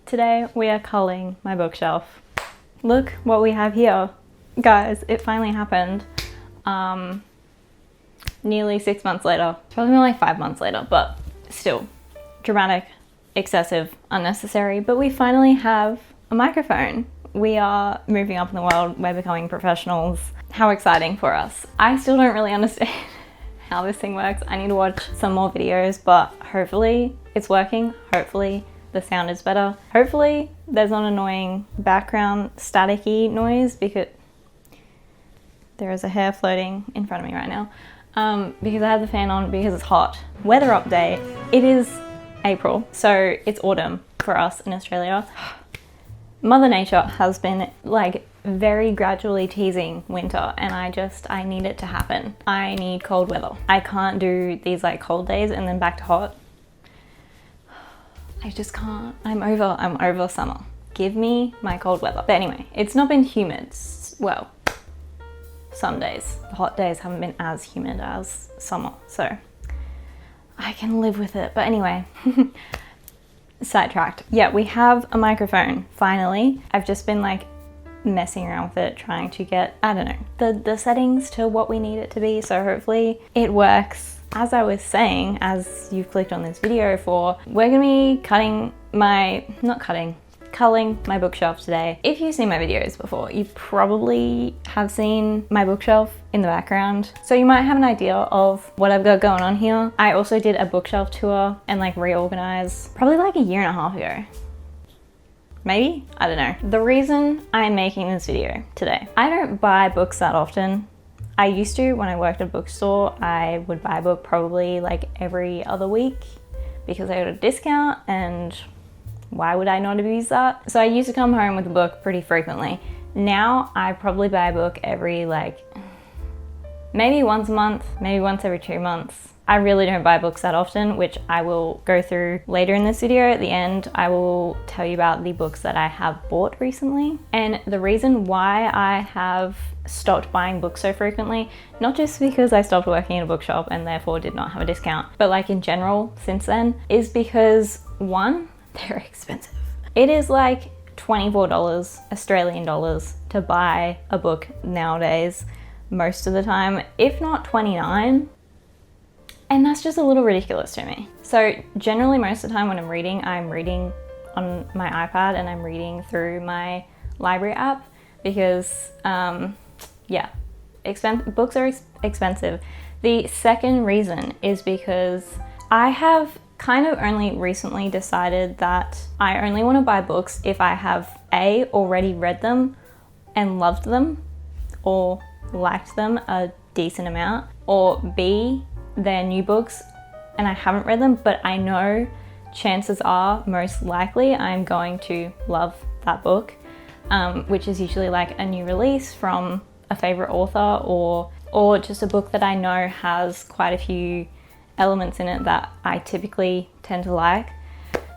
Today we are culling my bookshelf. Look what we have here. Guys, it finally happened. Nearly 6 months later. Probably more like 5 months later, but still dramatic, excessive, unnecessary. But we finally have a microphone. We are moving up in the world. We're becoming professionals. How exciting for us. I still don't really understand how this thing works. I need to watch some more videos, but hopefully it's working. Hopefully the sound is better. Hopefully there's not annoying background staticky noise because there is a hair floating in front of me right now. Because I have the fan on because it's hot. Weather update. It is April, so it's autumn for us in Australia. Mother Nature has been like very gradually teasing winter, and I need it to happen. I need cold weather. I can't do these like cold days and then back to hot. I just can't. I'm over summer. Give me my cold weather. But anyway, it's not been humid. Well, some days. The hot days haven't been as humid as summer, so I can live with it. But anyway, sidetracked. Yeah, we have a microphone, finally. I've just been like messing around with it, trying to get, I don't know, the settings to what we need it to be, so hopefully it works. As I was saying, as you've clicked on this video for, we're gonna be culling my bookshelf today. If you've seen my videos before, you probably have seen my bookshelf in the background. So you might have an idea of what I've got going on here. I also did a bookshelf tour and like reorganize probably like a year and a half ago. Maybe? I don't know. The reason I'm making this video today, I don't buy books that often. I used to when I worked at a bookstore. I would buy a book probably like every other week because I got a discount, and why would I not abuse that? So I used to come home with a book pretty frequently. Now I probably buy a book every like, maybe once a month, maybe once every 2 months. I really don't buy books that often, which I will go through later in this video. At the end, I will tell you about the books that I have bought recently. And the reason why I have stopped buying books so frequently, not just because I stopped working in a bookshop and therefore did not have a discount, but like in general since then, is because one, they're expensive. It is like $24 Australian dollars to buy a book nowadays, most of the time, if not 29. And that's just a little ridiculous to me. So generally most of the time when I'm reading on my iPad and I'm reading through my library app because yeah, books are expensive. The second reason is because I have kind of only recently decided that I only want to buy books if I have A, already read them and loved them or liked them a decent amount, or B, they're new books and I haven't read them, but I know chances are most likely I'm going to love that book, which is usually like a new release from a favorite author or just a book that I know has quite a few elements in it that I typically tend to like.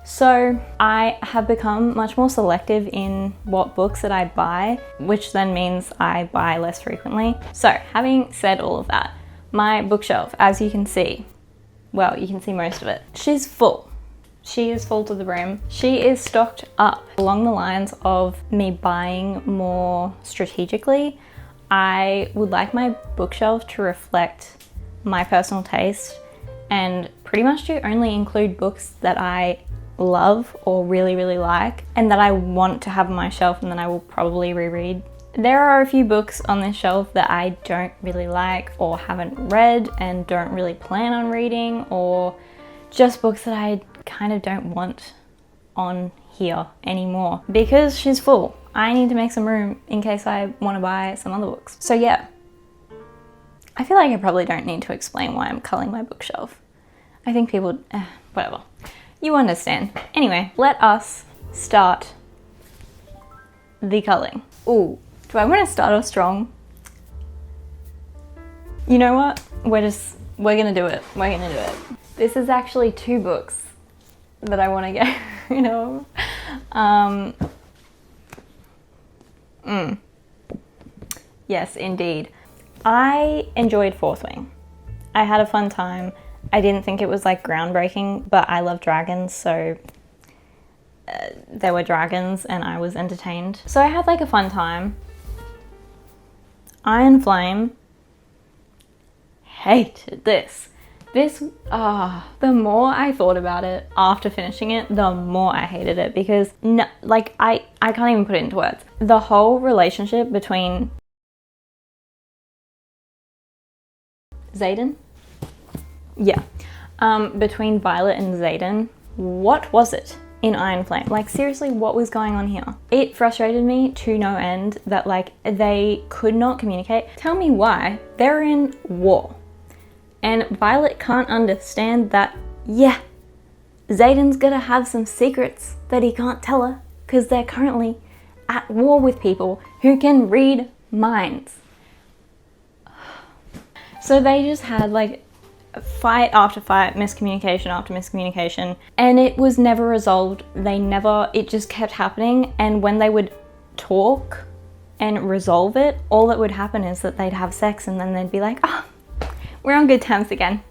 So I have become much more selective in what books that I buy, which then means I buy less frequently. So having said all of that, my bookshelf, as you can see, well, you can see most of it, she's full. She is full to the brim. She is stocked up. Along the lines of me buying more strategically, I would like my bookshelf to reflect my personal taste and pretty much to only include books that I love or really, really like and that I want to have on my shelf and then I will probably reread. There are a few books on this shelf that I don't really like or haven't read and don't really plan on reading, or just books that I kind of don't want on here anymore because she's full. I need to make some room in case I want to buy some other books. So yeah, I feel like I probably don't need to explain why I'm culling my bookshelf. I think people, whatever. You understand. Anyway, let us start the culling. Ooh. Do I want to start off strong? You know what? We're gonna do it. We're gonna do it. This is actually 2 books that I want to get rid of. Yes, indeed. I enjoyed Fourth Wing. I had a fun time. I didn't think it was like groundbreaking, but I love dragons, so there were dragons and I was entertained. So I had like a fun time. Iron Flame, hated this. The more I thought about it after finishing it, the more I hated it, because no, like I can't even put it into words. The whole relationship between Xaden? Yeah. Between Violet and Xaden, what was it in Iron Flame? Like seriously, what was going on here? It frustrated me to no end that like they could not communicate. Tell me why. They're in war. And Violet can't understand that, yeah, Xaden's gonna have some secrets that he can't tell her because they're currently at war with people who can read minds. So they just had like fight after fight, miscommunication after miscommunication, and it was never resolved. It just kept happening, and when they would talk and resolve it, all that would happen is that they'd have sex and then they'd be like, oh, we're on good terms again.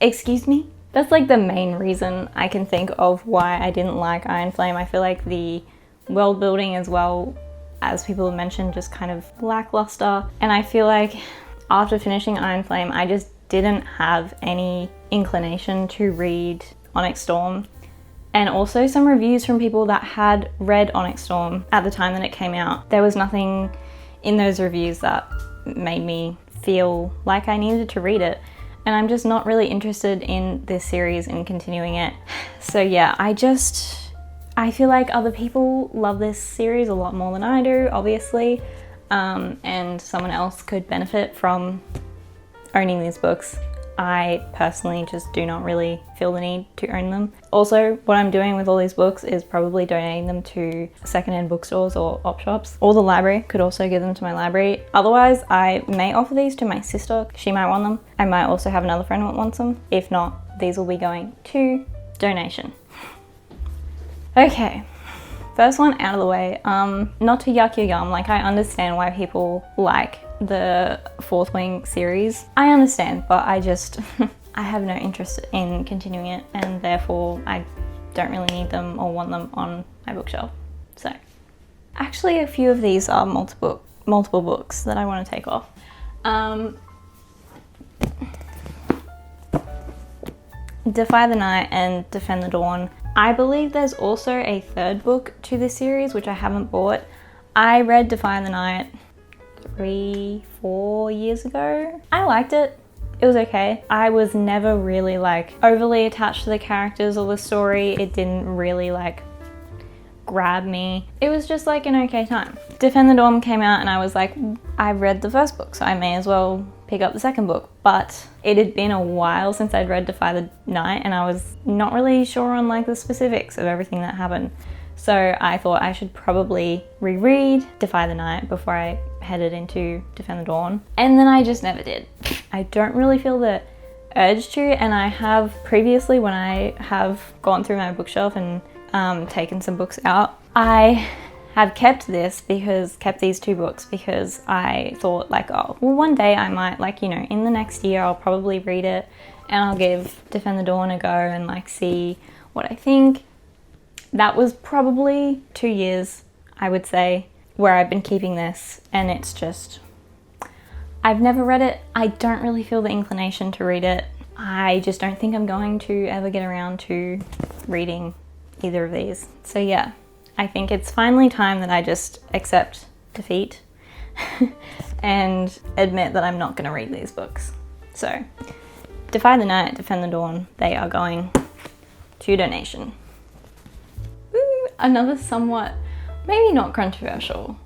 Excuse me? That's like the main reason I can think of why I didn't like Iron Flame. I feel like the world building as well, as people have mentioned, just kind of lackluster, and I feel like after finishing Iron Flame, I just didn't have any inclination to read Onyx Storm. And also some reviews from people that had read Onyx Storm at the time that it came out. There was nothing in those reviews that made me feel like I needed to read it. And I'm just not really interested in this series and continuing it. So yeah, I feel like other people love this series a lot more than I do, obviously. And someone else could benefit from owning these books. I personally just do not really feel the need to own them. Also, what I'm doing with all these books is probably donating them to secondhand bookstores or op shops, or the library. Could also give them to my library. Otherwise, I may offer these to my sister. She might want them. I might also have another friend that wants them. If not, these will be going to donation. Okay. First one out of the way, not to yuck your yum, like I understand why people like the Fourth Wing series. I understand, but I have no interest in continuing it, and therefore I don't really need them or want them on my bookshelf. So, actually a few of these are multiple books that I want to take off. Defy the Night and Defend the Dawn. I believe there's also a third book to this series, which I haven't bought. I read Defy the Night 3-4 years ago. I liked it. It was okay. I was never really like overly attached to the characters or the story. It didn't really like grab me. It was just like an okay time. Defend the Dawn came out and I was like, I read the first book, so I may as well pick up the second book. But it had been a while since I'd read Defy the Night and I was not really sure on like the specifics of everything that happened. So I thought I should probably reread Defy the Night before I headed into Defend the Dawn. And then I just never did. I don't really feel the urge to, and I have previously, when I have gone through my bookshelf and taken some books out, I have kept these two books because I thought like, oh, well one day I might, like, you know, in the next year I'll probably read it and I'll give Defend the Dawn a go and like see what I think. That was probably 2 years, I would say, where I've been keeping this, and it's just, I've never read it. I don't really feel the inclination to read it. I just don't think I'm going to ever get around to reading either of these. So yeah, I think it's finally time that I just accept defeat and admit that I'm not going to read these books. So, Defy the Night, Defend the Dawn, they are going to donation. Ooh, another somewhat, maybe not controversial,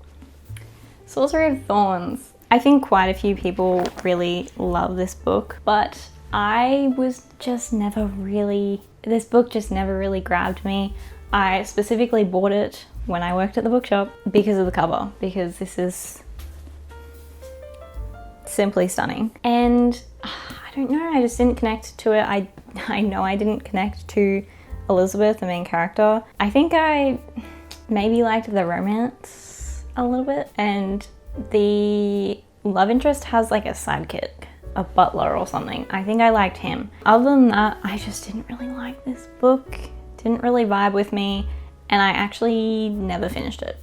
Sorcery of Thorns. I think quite a few people really love this book, but I was just never really, this book just never really grabbed me. I specifically bought it when I worked at the bookshop because of the cover, because this is simply stunning. And I don't know, I just didn't connect to it. I know I didn't connect to Elizabeth, the main character. I think I maybe liked the romance a little bit, and the love interest has like a sidekick, a butler or something. I think I liked him. Other than that, I just didn't really like this book. didn't really vibe with me, and I actually never finished it.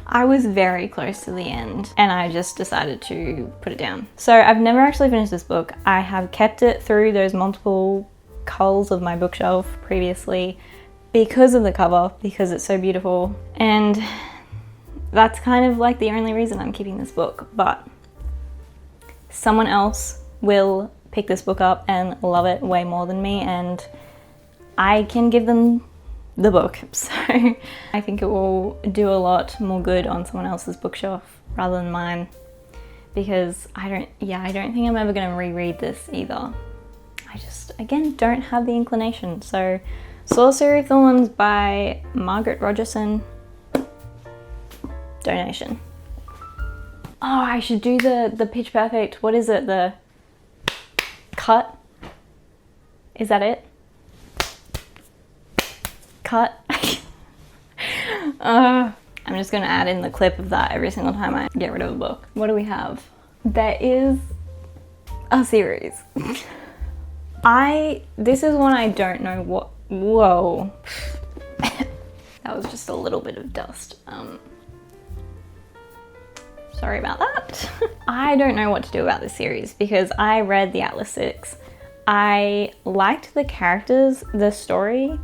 I was very close to the end and I just decided to put it down. So I've never actually finished this book. I have kept it through those multiple culls of my bookshelf previously because of the cover, because it's so beautiful. And that's kind of like the only reason I'm keeping this book, but someone else will pick this book up and love it way more than me, and I can give them the book. So I think it will do a lot more good on someone else's bookshelf rather than mine, because I don't think I'm ever going to reread this either. I just, again, don't have the inclination. So Sorcery of Thorns by Margaret Rogerson. Donation. Oh, I should do the Pitch Perfect, what is it, the cut? Is that it? Cut. I'm just gonna add in the clip of that every single time I get rid of a book. What do we have? There is a series. This is one I don't know what, whoa. That was just a little bit of dust. Sorry about that. I don't know what to do about this series because I read the Atlas 6. I liked the characters, the story,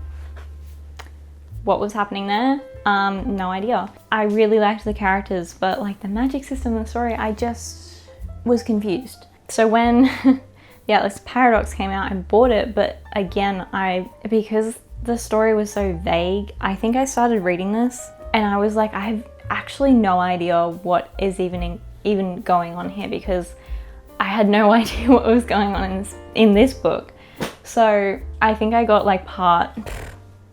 what was happening there, no idea. I really liked the characters, but like the magic system and the story, I just was confused. So when the Atlas Paradox came out, I bought it, but again, because the story was so vague, I think I started reading this and I was like, I have actually no idea what is even going on here, because I had no idea what was going on in this book. So I think I got like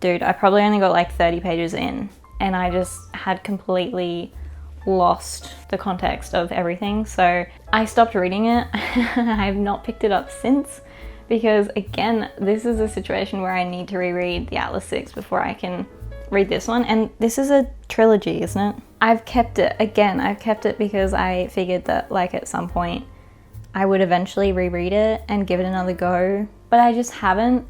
dude, I probably only got like 30 pages in and I just had completely lost the context of everything. So I stopped reading it. I have not picked it up since, because again, this is a situation where I need to reread the Atlas 6 before I can read this one. And this is a trilogy, isn't it? I've kept it because I figured that like at some point I would eventually reread it and give it another go, but I just haven't.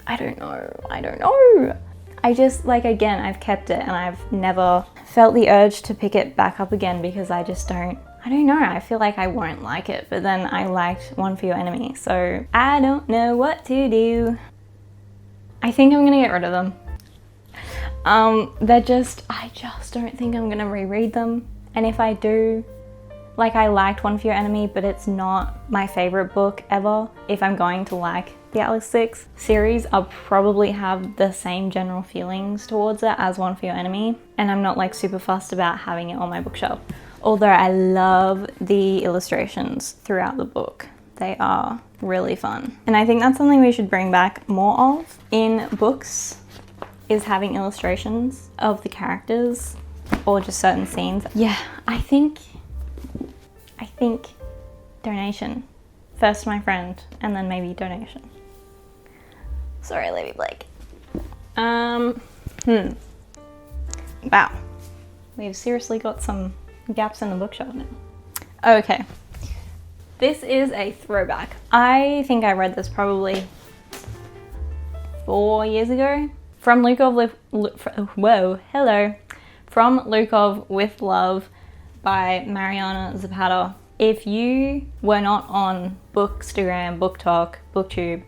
I don't know. I just, like, again, I've kept it and I've never felt the urge to pick it back up again because I just I don't know, I feel like I won't like it, but then I liked One for Your Enemy, so I don't know what to do. I think I'm gonna get rid of them. I just don't think I'm gonna reread them, and if I do, like, I liked One for Your Enemy, but it's not my favorite book ever. If I'm going to like the Atlas 6 series, I'll probably have the same general feelings towards it as One for Your Enemy, and I'm not like super fussed about having it on my bookshelf. Although I love the illustrations throughout the book. They are really fun. And I think that's something we should bring back more of in books, is having illustrations of the characters or just certain scenes. Yeah, I think donation. First my friend, and then maybe donation. Sorry, Olivie Blake. Wow. We've seriously got some gaps in the bookshelf now. Okay. This is a throwback. I think I read this probably 4 years ago. From Lukov From Lukov with Love by Mariana Zapata. If you were not on bookstagram, booktok, booktube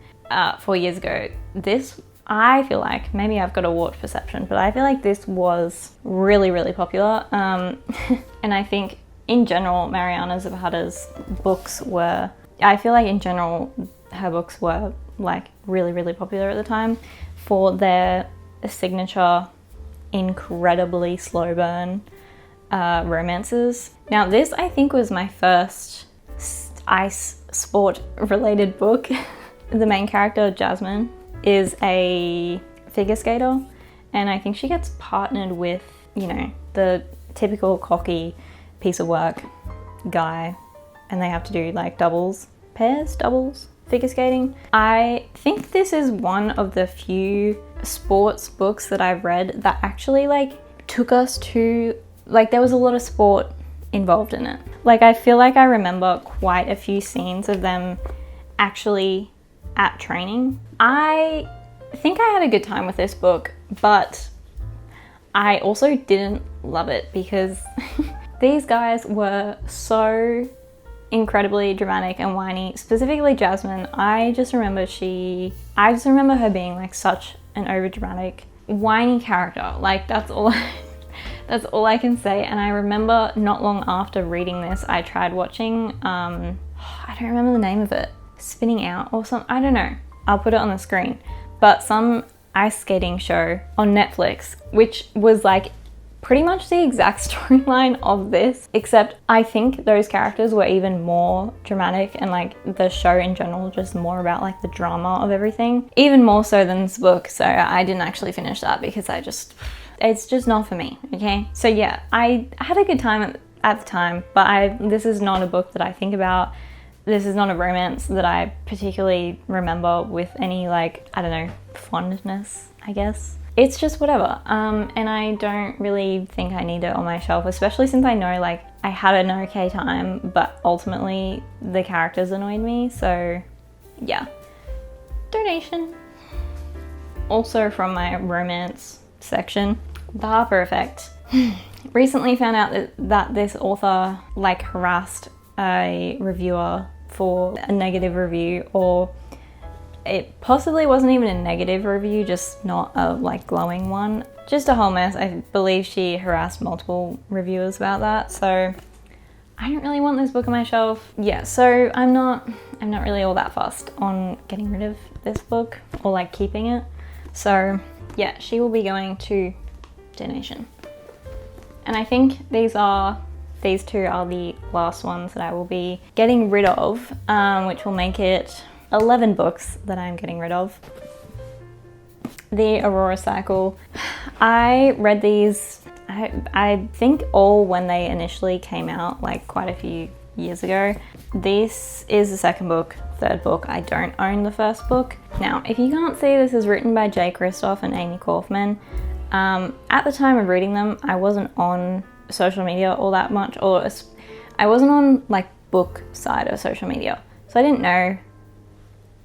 4 years ago, this, I feel like, maybe I've got a warped perception, but I feel like this was really, really popular. And I think in general, Mariana Zapata's books were, I feel like in general, her books were like really, really popular at the time for their signature, incredibly slow burn romances. Now this, I think, was my first ice sport related book. The main character, Jasmine, is a figure skater, and I think she gets partnered with, you know, the typical cocky piece of work guy, and they have to do like doubles figure skating. I think this is one of the few sports books that I've read that actually like took us to, like, there was a lot of sport involved in it. Like, I feel like I remember quite a few scenes of them actually at training. I think I had a good time with this book, but I also didn't love it because these guys were so incredibly dramatic and whiny, specifically Jasmine. I just remember her being like such an overdramatic, whiny character. Like that's all I can say. And I remember not long after reading this, I tried watching, I don't remember the name of it, Spinning Out or something, I don't know. I'll put it on the screen. But some ice skating show on Netflix, which was like pretty much the exact storyline of this, except I think those characters were even more dramatic and like the show in general just more about like the drama of everything, even more so than this book. So I didn't actually finish that because it's just not for me, okay? So yeah, I had a good time at the time, but this is not a book that I think about. This is not a romance that I particularly remember with any like, I don't know, fondness, I guess. It's just whatever. And I don't really think I need it on my shelf, especially since I know like I had an okay time, but ultimately the characters annoyed me. So yeah, donation. Also from my romance section, The Harper Effect. Recently found out that this author like harassed a reviewer for a negative review, or it possibly wasn't even a negative review, just not a like glowing one. Just a whole mess. I believe she harassed multiple reviewers about that. So I don't really want this book on my shelf. Yeah, so I'm not really all that fussed on getting rid of this book or like keeping it. So yeah, she will be going to donation. And I think these two are the last ones that I will be getting rid of, which will make it 11 books that I'm getting rid of. The Aurora Cycle. I read these, I think all when they initially came out, like quite a few years ago. This is the second book, third book. I don't own the first book. Now, if you can't see, this is written by Jay Kristoff and Amy Kaufman. At the time of reading them, I wasn't on social media all that much, or I wasn't on like book side of social media. So I didn't know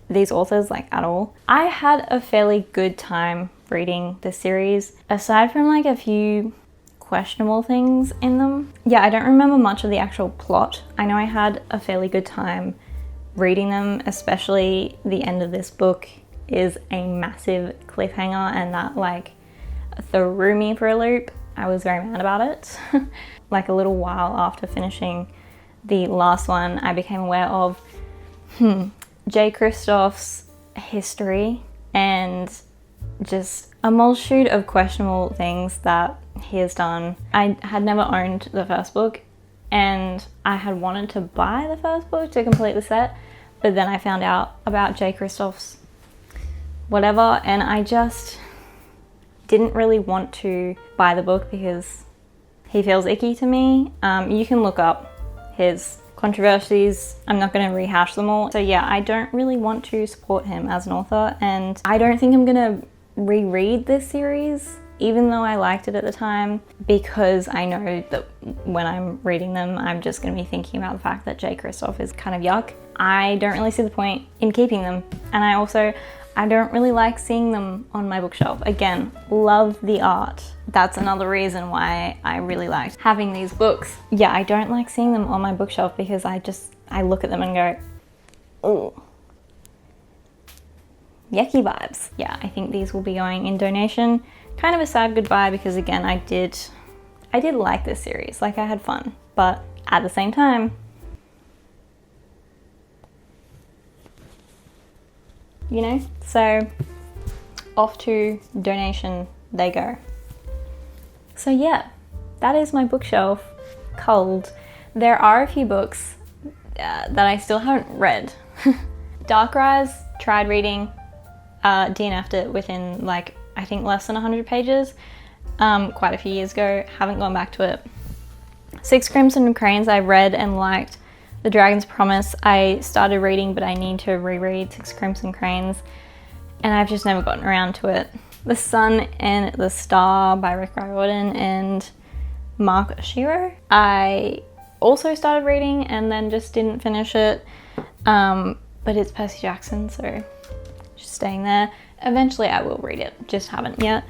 these authors like at all. I had a fairly good time reading the series, aside from like a few questionable things in them. Yeah, I don't remember much of the actual plot. I know I had a fairly good time reading them, especially the end of this book is a massive cliffhanger, and that like threw me for a loop. I was very mad about it. Like a little while after finishing the last one, I became aware of Jay Kristoff's history and just a multitude of questionable things that he has done. I had never owned the first book, and I had wanted to buy the first book to complete the set, but then I found out about Jay Kristoff's whatever, and I just didn't really want to buy the book because he feels icky to me. You can look up his controversies. I'm not going to rehash them all. So yeah, I don't really want to support him as an author, and I don't think I'm going to reread this series, even though I liked it at the time, because I know that when I'm reading them, I'm just going to be thinking about the fact that Jay Kristoff is kind of yuck. I don't really see the point in keeping them, and I don't really like seeing them on my bookshelf. Again, love the art. That's another reason why I really liked having these books. Yeah, I don't like seeing them on my bookshelf because I look at them and go, oh, yucky vibes. Yeah, I think these will be going in donation. Kind of a sad goodbye because again, I did like this series. Like I had fun, but at the same time, you know, so off to donation they go. So yeah, that is my bookshelf culled. There are a few books that I still haven't read. Dark Rise, tried reading, DNF'd it within like, I think less than 100 pages, quite a few years ago, haven't gone back to it. Six Crimson Cranes I read and liked. The Dragon's Promise I started reading, but I need to reread Six Crimson Cranes, and I've just never gotten around to it. The Sun and the Star by Rick Riordan and Mark Shiro I also started reading and then just didn't finish it, but it's Percy Jackson, so just staying there. eventually I will read it, just haven't yet.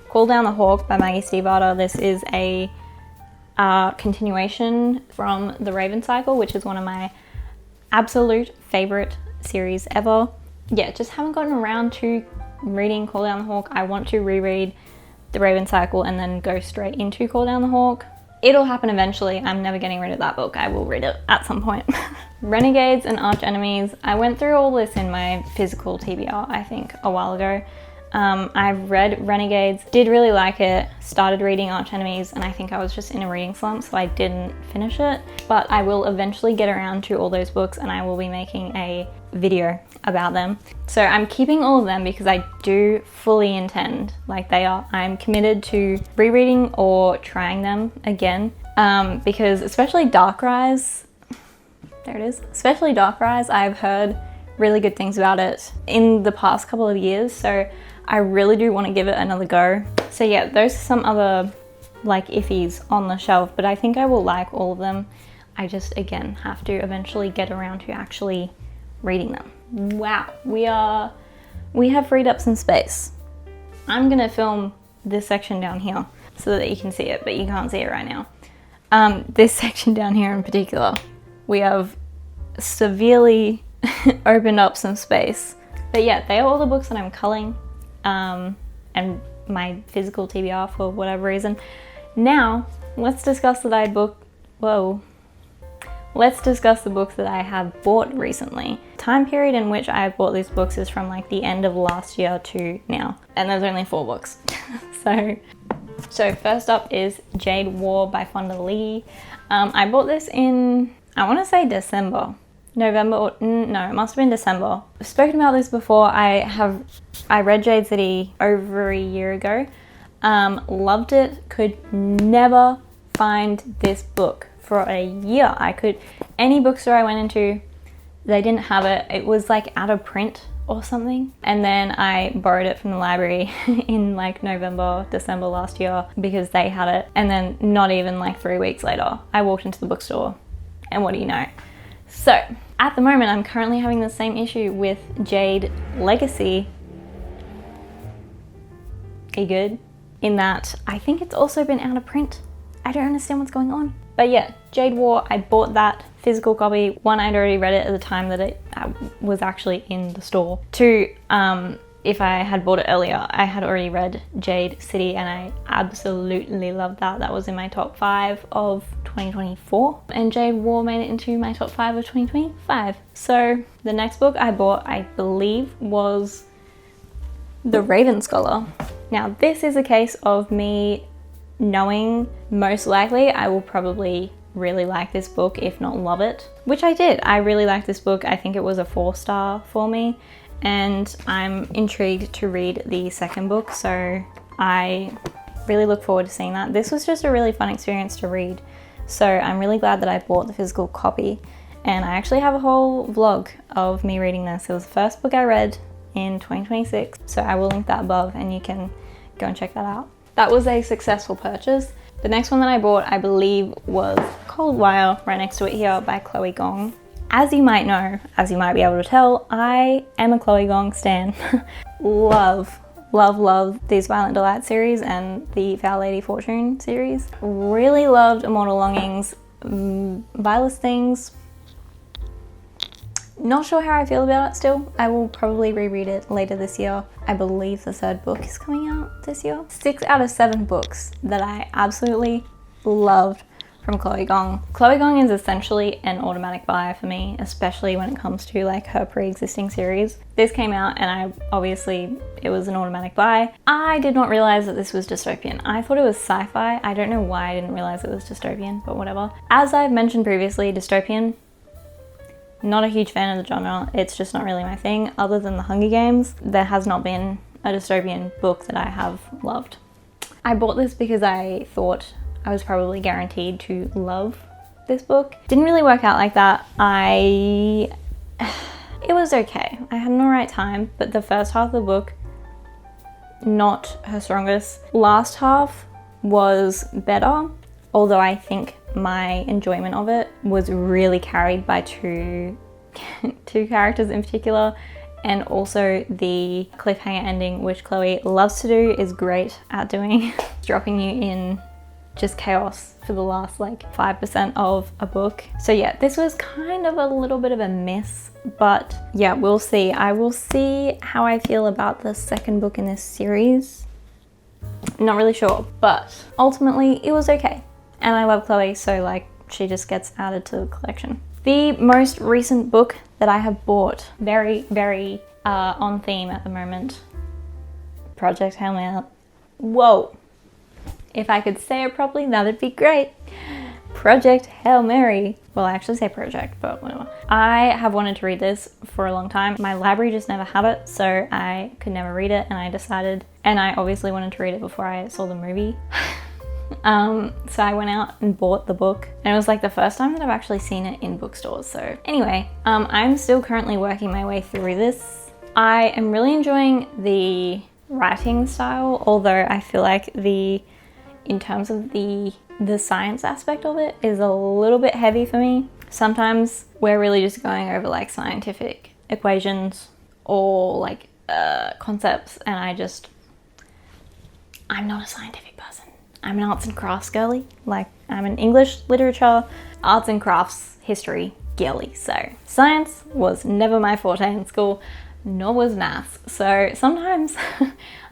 Call Down the Hawk by Maggie Stiefvater. This is a continuation from The Raven Cycle, which is one of my absolute favorite series ever. Yeah, just haven't gotten around to reading Call Down the Hawk. I want to reread The Raven Cycle and then go straight into Call Down the Hawk. It'll happen eventually. I'm never getting rid of that book. I will read it at some point. Renegades and Arch Enemies. I went through all this in my physical TBR, I think, a while ago. I've read Renegades, did really like it, started reading Arch Enemies, and I think I was just in a reading slump, so I didn't finish it. But I will eventually get around to all those books, and I will be making a video about them. So I'm keeping all of them because I do fully intend, like they are, I'm committed to rereading or trying them again, because especially Dark Rise, there it is, especially Dark Rise, I've heard really good things about it in the past couple of years, so I really do want to give it another go. So yeah, those are some other like iffies on the shelf, but I think I will like all of them. I just, again, have to eventually get around to actually reading them. Wow, we have freed up some space. I'm gonna film this section down here so that you can see it, but you can't see it right now. This section down here in particular, we have severely opened up some space. But yeah, they are all the books that I'm culling, and my physical TBR for whatever reason. Now, let's discuss that Let's discuss the books that I have bought recently. Time period in which I have bought these books is from like the end of last year to now. And there's only 4 books. So first up is Jade War by Fonda Lee. I bought this in, I want to say December. November, or no, it must have been December. I've spoken about this before. I read Jade City over a year ago. Loved it, could never find this book for a year. Any bookstore I went into, they didn't have it. It was like out of print or something. And then I borrowed it from the library in like November, December last year because they had it. And then not even like 3 weeks later, I walked into the bookstore and what do you know? So at the moment, I'm currently having the same issue with Jade Legacy. Are you good? In that I think it's also been out of print. I don't understand what's going on. But yeah, Jade War, I bought that physical copy. 1, I'd already read it at the time that it was actually in the store. 2, if I had bought it earlier, I had already read Jade City and I absolutely loved that. That was in my top 5 of 2024. And Jade War made it into my top 5 of 2025. So the next book I bought, I believe, was The Raven Scholar. Now this is a case of me knowing most likely I will probably really like this book, if not love it, which I did. I really liked this book. I think it was a 4-star for me, and I'm intrigued to read the second book, so I really look forward to seeing that. This was just a really fun experience to read, so I'm really glad that I bought the physical copy, and I actually have a whole vlog of me reading this. It was the first book I read in 2026, so I will link that above and you can go and check that out. That was a successful purchase. The next one that I bought, I believe, was Cold Wire, right next to it here, by Chloe Gong. As you might know, as you might be able to tell, I am a Chloe Gong stan. Love these Violent Delight series and the Foul Lady Fortune series. Really loved Immortal Longings, Vilest Things. Not sure how I feel about it still. I will probably reread it later this year. I believe the 3rd book is coming out this year. 6 out of 7 books that I absolutely loved from Chloe Gong. Chloe Gong is essentially an automatic buy for me, especially when it comes to like her pre-existing series. This came out and it was an automatic buy. I did not realize that this was dystopian. I thought it was sci-fi. I don't know why I didn't realize it was dystopian, but whatever. As I've mentioned previously, dystopian, not a huge fan of the genre. It's just not really my thing. Other than The Hunger Games, there has not been a dystopian book that I have loved. I bought this because I thought I was probably guaranteed to love this book. Didn't really work out like that. It was okay. I had an alright time, but the first half of the book, not her strongest. Last half was better, although I think my enjoyment of it was really carried by two characters in particular, and also the cliffhanger ending, which Chloe loves to do, is great at doing. Dropping you in just chaos for the last like 5% of a book. So yeah, this was kind of a little bit of a miss, but yeah, we'll see. I will see how I feel about the second book in this series. Not really sure, but ultimately it was okay. And I love Chloe, so like she just gets added to the collection. The most recent book that I have bought, very, very on theme at the moment, Project Hail Mary. Whoa. If I could say it properly, that'd be great. Project Hail Mary. Well, I actually say project, but whatever. I have wanted to read this for a long time. My library just never had it, so I could never read it, and I decided, and I obviously wanted to read it before I saw the movie. So I went out and bought the book, and it was like the first time that I've actually seen it in bookstores. So anyway, I'm still currently working my way through this. I am really enjoying the writing style, although I feel like in terms of the science aspect of it is a little bit heavy for me. Sometimes we're really just going over like scientific equations or like concepts, and I'm not a scientific person. I'm an arts and crafts girly. Like, I'm an English literature, arts and crafts, history girly. So science was never my forte in school, nor was maths. So sometimes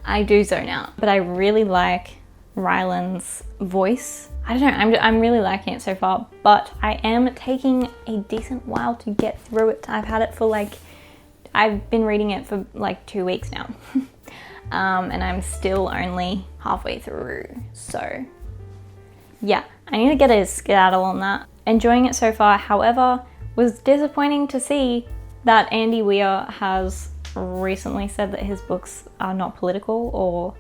I do zone out, but I really like Ryland's voice. I don't know, I'm really liking it so far, but I am taking a decent while to get through it. I've had it for like, I've been reading it for like 2 weeks now. And I'm still only halfway through. So yeah, I need to get a skedaddle on that. Enjoying it so far, however, was disappointing to see that Andy Weir has recently said that his books are not political, or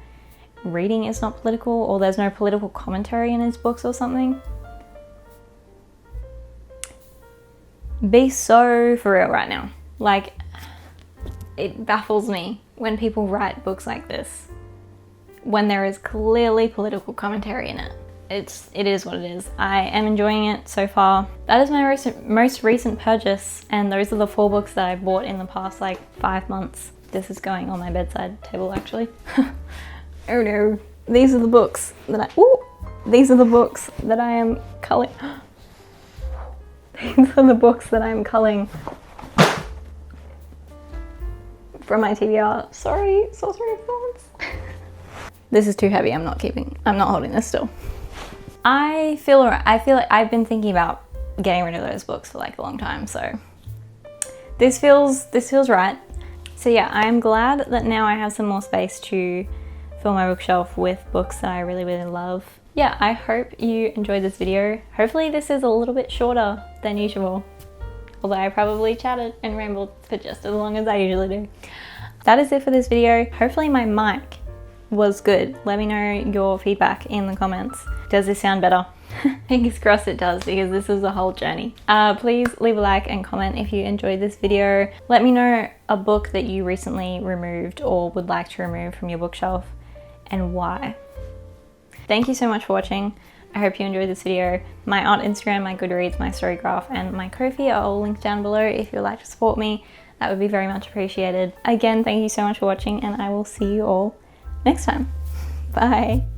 reading is not political, or there's no political commentary in his books or something. Be so for real right now. Like, it baffles me when people write books like this when there is clearly political commentary in it. It is what it is. I am enjoying it so far. That is my most recent purchase, and those are the 4 books that I bought in the past like 5 months. This is going on my bedside table actually. Oh no, these are the books that these are the books that I am culling. These are the books that I'm culling from my TBR. Sorry, Sorcery of Thorns. This is too heavy, I'm not holding this still. I feel like I've been thinking about getting rid of those books for like a long time, so this feels right. So yeah, I'm glad that now I have some more space to fill my bookshelf with books that I really, really love. Yeah, I hope you enjoyed this video. Hopefully this is a little bit shorter than usual, although I probably chatted and rambled for just as long as I usually do. That is it for this video. Hopefully my mic was good. Let me know your feedback in the comments. Does this sound better? Fingers crossed it does, because this is a whole journey. Please leave a like and comment if you enjoyed this video. Let me know a book that you recently removed or would like to remove from your bookshelf, and why. Thank you so much for watching. I hope you enjoyed this video. My art Instagram, my Goodreads, my Storygraph, and my Ko-fi are all linked down below if you'd like to support me. That would be very much appreciated. Again, thank you so much for watching, and I will see you all next time. Bye.